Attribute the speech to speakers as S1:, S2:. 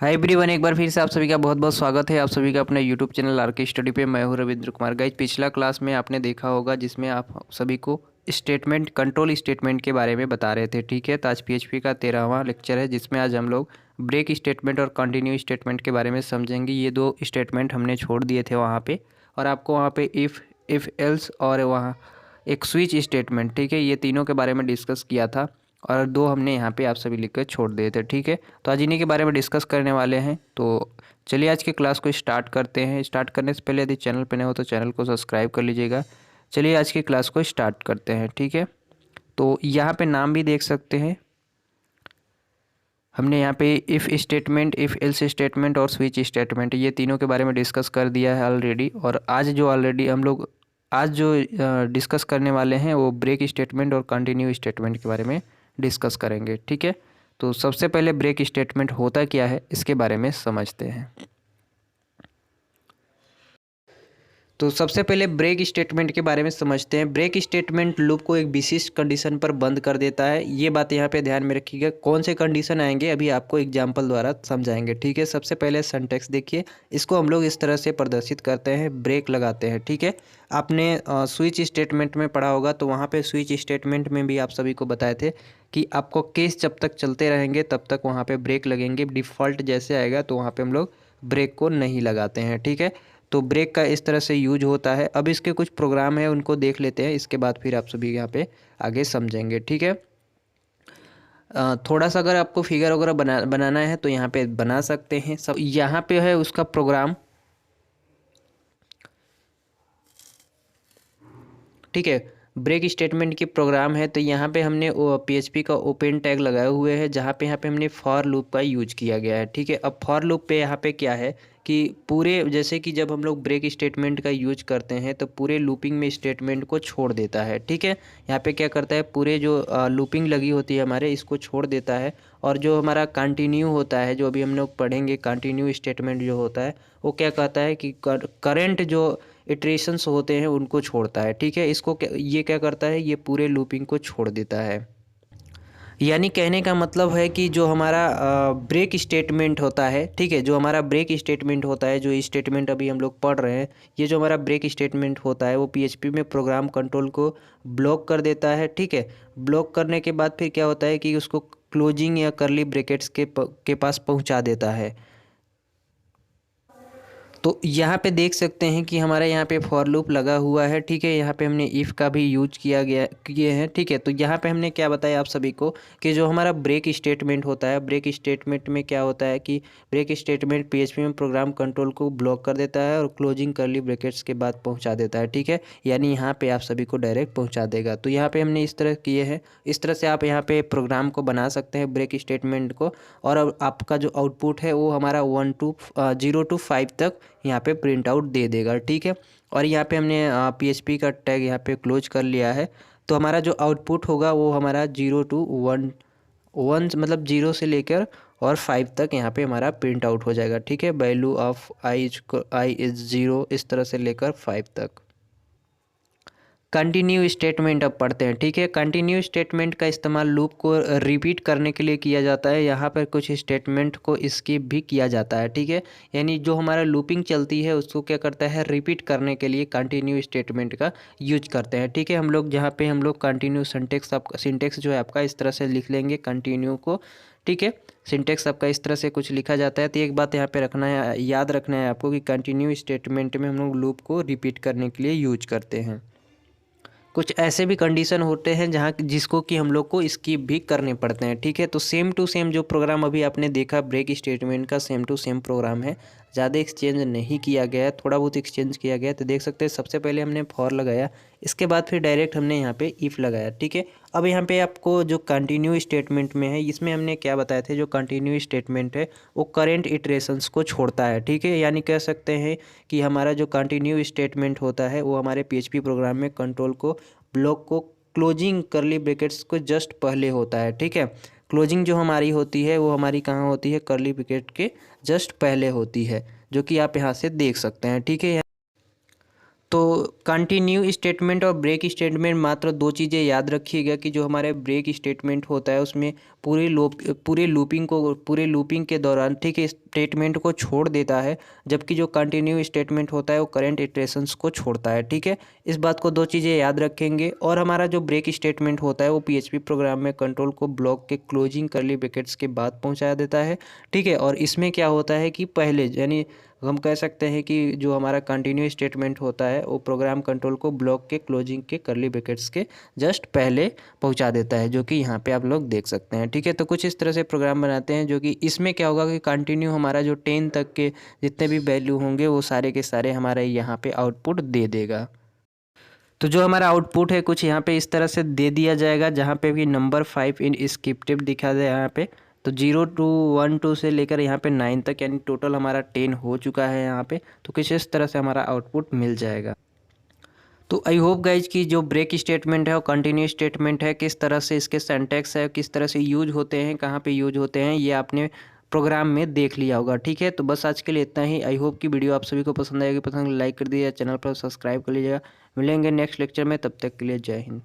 S1: Hi everyone, एक बार फिर से आप सभी का बहुत बहुत स्वागत है। आप सभी का अपने यूट्यूब चैनल आर के स्टडी पे। मैं हूं रविंद्र कुमार। गाइज, पिछला क्लास में आपने देखा होगा जिसमें आप सभी को स्टेटमेंट, कंट्रोल स्टेटमेंट के बारे में बता रहे थे। ठीक है, तो आज पीएचपी का 13वां लेक्चर है जिसमें आज हम लोग ब्रेक स्टेटमेंट और कंटिन्यू स्टेटमेंट के बारे में समझेंगे। ये दो स्टेटमेंट हमने छोड़ दिए थे वहाँ पर, और आपको वहाँ पर इफ़ एल्स और वहाँ एक स्विच स्टेटमेंट, ठीक है, ये तीनों के बारे में डिस्कस किया था, और दो हमने यहाँ पे आप सभी लिख कर छोड़ दिए थे। ठीक है, तो आज इन्हीं के बारे में डिस्कस करने वाले हैं। तो चलिए आज के क्लास को स्टार्ट करते हैं। स्टार्ट करने से पहले यदि चैनल पर नए हो तो चैनल को सब्सक्राइब कर लीजिएगा। चलिए आज की क्लास को स्टार्ट करते हैं। ठीक है, तो यहाँ पे नाम भी देख सकते हैं, हमने यहाँ पे if statement, if else statement और स्विच स्टेटमेंट, ये तीनों के बारे में डिस्कस कर दिया है ऑलरेडी। और आज जो डिस्कस करने वाले हैं वो ब्रेक स्टेटमेंट और कंटिन्यू स्टेटमेंट के बारे में डिस्कस करेंगे। ठीक है, तो सबसे पहले ब्रेक स्टेटमेंट होता क्या है इसके बारे में समझते हैं। तो सबसे पहले ब्रेक स्टेटमेंट के बारे में समझते हैं। ब्रेक स्टेटमेंट लूप को एक विशिष्ट कंडीशन पर बंद कर देता है। ये बात यहाँ पे ध्यान में रखिएगा। कौन से कंडीशन आएंगे अभी आपको एग्जांपल द्वारा समझाएंगे। ठीक है, सबसे पहले सिंटैक्स देखिए, इसको हम लोग इस तरह से प्रदर्शित करते हैं, ब्रेक लगाते हैं। ठीक है, आपने स्विच स्टेटमेंट में पढ़ा होगा, तो वहाँ पर स्विच स्टेटमेंट में भी आप सभी को बताए थे कि आपको केस जब तक चलते रहेंगे तब तक वहाँ पर ब्रेक लगेंगे। डिफ़ॉल्ट जैसे आएगा तो वहाँ पर हम लोग ब्रेक को नहीं लगाते हैं। ठीक है, तो ब्रेक का इस तरह से यूज होता है। अब इसके कुछ प्रोग्राम है, उनको देख लेते हैं, इसके बाद फिर आप सभी यहाँ पे आगे समझेंगे। ठीक है, थोड़ा सा अगर आपको फिगर वगैरह बनाना है तो यहाँ पे बना सकते हैं। सब यहाँ पे है उसका प्रोग्राम। ठीक है, ब्रेक स्टेटमेंट की प्रोग्राम है, तो यहाँ पे हमने पीएचपी का ओपन टैग लगाए हुए हैं, जहाँ पे यहाँ पे हमने फॉर लूप का यूज किया गया है। ठीक है, अब फॉर लूप पे यहाँ पे क्या है कि पूरे, जैसे कि जब हम लोग ब्रेक स्टेटमेंट का यूज करते हैं तो पूरे लूपिंग में स्टेटमेंट को छोड़ देता है। ठीक है, यहाँ पे क्या करता है, पूरे जो लूपिंग लगी होती है हमारे, इसको छोड़ देता है। और जो हमारा कंटिन्यू होता है, जो अभी हम लोग पढ़ेंगे, कंटिन्यू स्टेटमेंट जो होता है वो क्या कहता है कि करेंट जो इटरेशंस होते हैं उनको छोड़ता है। ठीक है, ये क्या करता है, ये पूरे लूपिंग को छोड़ देता है। यानी कहने का मतलब है कि जो हमारा ब्रेक स्टेटमेंट होता है, ठीक है, जो हमारा ब्रेक स्टेटमेंट होता है, जो स्टेटमेंट अभी हम लोग पढ़ रहे हैं, ये जो हमारा ब्रेक स्टेटमेंट होता है वो पीएचपी में प्रोग्राम कंट्रोल को ब्लॉक कर देता है। ठीक है, ब्लॉक करने के बाद फिर क्या होता है कि उसको क्लोजिंग या करली ब्रैकेट्स के पास पहुंचा देता है। तो यहाँ पे देख सकते हैं कि हमारे यहाँ पे फॉर लूप लगा हुआ है। ठीक है, यहाँ पे हमने इफ़ का भी यूज किए हैं। ठीक है, तो यहाँ पे हमने क्या बताया आप सभी को कि जो हमारा ब्रेक स्टेटमेंट होता है, ब्रेक स्टेटमेंट में क्या होता है कि ब्रेक स्टेटमेंट पीएचपी में प्रोग्राम कंट्रोल को ब्लॉक कर देता है और क्लोजिंग करली ब्रैकेट्स के बाद पहुँचा देता है। ठीक है, यानी यहाँ पर आप सभी को डायरेक्ट पहुँचा देगा। तो यहाँ पर हमने इस तरह किए हैं। इस तरह से आप यहाँ पर प्रोग्राम को बना सकते हैं, ब्रेक स्टेटमेंट को, और अब आपका जो आउटपुट है वो हमारा 0 to 5 तक यहाँ पे प्रिंट आउट दे देगा। ठीक है, और यहाँ पे हमने पीएचपी का टैग यहाँ पे क्लोज कर लिया है। तो हमारा जो आउटपुट होगा वो हमारा 0 to 1 मतलब 0 से लेकर और 5 तक यहाँ पे हमारा प्रिंट आउट हो जाएगा। ठीक है, वैल्यू ऑफ आई इज़ 0, इस तरह से लेकर 5 तक। कंटिन्यू स्टेटमेंट अब पढ़ते हैं। ठीक है, कंटिन्यू स्टेटमेंट का इस्तेमाल लूप को रिपीट करने के लिए किया जाता है। यहाँ पर कुछ स्टेटमेंट को स्किप भी किया जाता है। ठीक है, यानी जो हमारा लूपिंग चलती है उसको क्या करता है, रिपीट करने के लिए कंटिन्यू स्टेटमेंट का यूज करते हैं। ठीक है, हम लोग जहाँ पे हम लोग कंटिन्यू सिंटेक्स जो है आपका इस तरह से लिख लेंगे कंटिन्यू को। ठीक है, सिंटेक्स आपका इस तरह से कुछ लिखा जाता है। तो एक बात यहाँ पे रखना है, याद रखना है आपको कि कंटिन्यू स्टेटमेंट में हम लोग लूप को रिपीट करने के लिए यूज करते हैं। कुछ ऐसे भी कंडीशन होते हैं जहाँ जिसको कि हम लोग को स्किप भी करने पड़ते हैं। ठीक है, तो सेम टू सेम जो प्रोग्राम अभी आपने देखा ब्रेक स्टेटमेंट का, सेम टू सेम प्रोग्राम है, ज़्यादा एक्सचेंज नहीं किया गया है, थोड़ा बहुत एक्सचेंज किया गया है। तो देख सकते हैं सबसे पहले हमने फॉर लगाया, इसके बाद फिर डायरेक्ट हमने यहाँ पे इफ़ लगाया। ठीक है, अब यहाँ पे आपको जो कंटिन्यू स्टेटमेंट में है, इसमें हमने क्या बताए थे, जो कंटिन्यू स्टेटमेंट है वो करेंट इटरेशंस को छोड़ता है। ठीक है, यानी कह सकते हैं कि हमारा जो कंटिन्यू स्टेटमेंट होता है वो हमारे पीएचपी प्रोग्राम में कंट्रोल को, ब्लॉक को, क्लोजिंग करली ब्रैकेट्स को जस्ट पहले होता है। ठीक है, क्लोजिंग जो हमारी होती है वो हमारी कहाँ होती है, करली ब्रैकेट के जस्ट पहले होती है, जो कि आप यहाँ से देख सकते हैं। ठीक है, तो कंटिन्यू स्टेटमेंट और ब्रेक स्टेटमेंट, मात्र दो चीज़ें याद रखिएगा कि जो हमारे ब्रेक स्टेटमेंट होता है उसमें पूरे लूपिंग के दौरान, ठीक है, स्टेटमेंट को छोड़ देता है, जबकि जो कंटिन्यू स्टेटमेंट होता है वो करंट इटरेशंस को छोड़ता है। ठीक है, इस बात को दो चीज़ें याद रखेंगे। और हमारा जो ब्रेक स्टेटमेंट होता है वो पीएचपी प्रोग्राम में कंट्रोल को ब्लॉक के क्लोजिंग करली ब्रैकेट्स के बाद पहुंचा देता है। ठीक है, और इसमें क्या होता है कि पहले, यानी हम कह सकते हैं कि जो हमारा कंटिन्यू स्टेटमेंट होता है वो प्रोग्राम कंट्रोल को ब्लॉक के क्लोजिंग के करली ब्रैकेट्स के जस्ट पहले पहुंचा देता है, जो कि यहाँ पे आप लोग देख सकते हैं। ठीक है, तो कुछ इस तरह से प्रोग्राम बनाते हैं, जो कि इसमें क्या होगा कि कंटिन्यू हमारा जो 10 तक के जितने भी वैल्यू होंगे वो सारे के सारे हमारे यहाँ पे आउटपुट दे देगा। तो जो हमारा आउटपुट है कुछ यहाँ पे इस तरह से दे दिया जाएगा, जहाँ पे भी नंबर 5 इन स्क्रिप्टिव दिखा दे यहाँ पे। तो 0 to 1 2 से लेकर यहाँ पे 9 तक, यानी टोटल हमारा 10 हो चुका है यहाँ पे। तो कुछ इस तरह से हमारा आउटपुट मिल जाएगा। तो आई होप गाइज कि जो ब्रेक स्टेटमेंट है और कंटिन्यू स्टेटमेंट है, किस तरह से इसके सिंटैक्स है, किस तरह से यूज होते हैं, कहाँ पे यूज होते हैं, ये आपने प्रोग्राम में देख लिया होगा। ठीक है, तो बस आज के लिए इतना ही। आई होप कि वीडियो आप सभी को पसंद आएगी। पसंद लाइक कर दीजिए, चैनल पर सब्सक्राइब कर लीजिएगा। मिलेंगे नेक्स्ट लेक्चर में, तब तक के लिए जय हिंद।